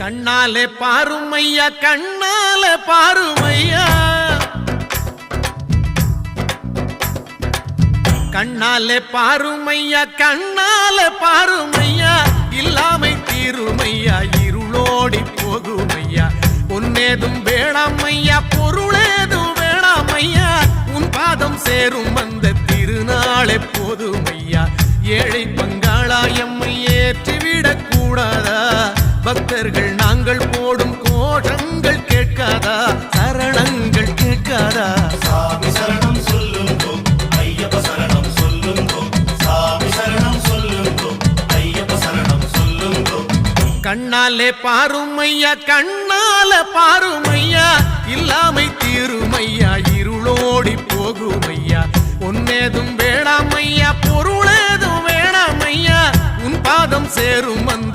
கண்ணாலே பாருமையா கண்ணாலே பாருமையா கண்ணாலே பாருமையா கண்ணாலே பாருமையா இல்லாமை தீருமையா இருளோடி போகுமையா பொன்னேதும் வேணாமையா பொருளேதும் வேணாமையா உன் பாதம் சேரும் அந்த திருநாளே போதுமையா ஏழை பங்காளா எம்மை ஏற்றிவிடக் கூடாதா பக்தர்கள் நாங்கள் போடும் கோஷங்கள் கேட்காதா சரணங்கள் கேட்காதா சாமி சரணம் சொல்லுங்கோ ஐயப்ப சரணம் சொல்லுங்கோ சாமி சரணம் சொல்லுங்கோ ஐயப்ப சரணம் சொல்லுங்கோ கண்ணாலே பாருமையா கண்ணாலே பாருமையா இல்லாமை தீருமையா இருளோடி போகுமையா பொன்னேதும் வேணாமையா பொருளேதும் வேணாமையா உன் பாதம் சேரும் அந்த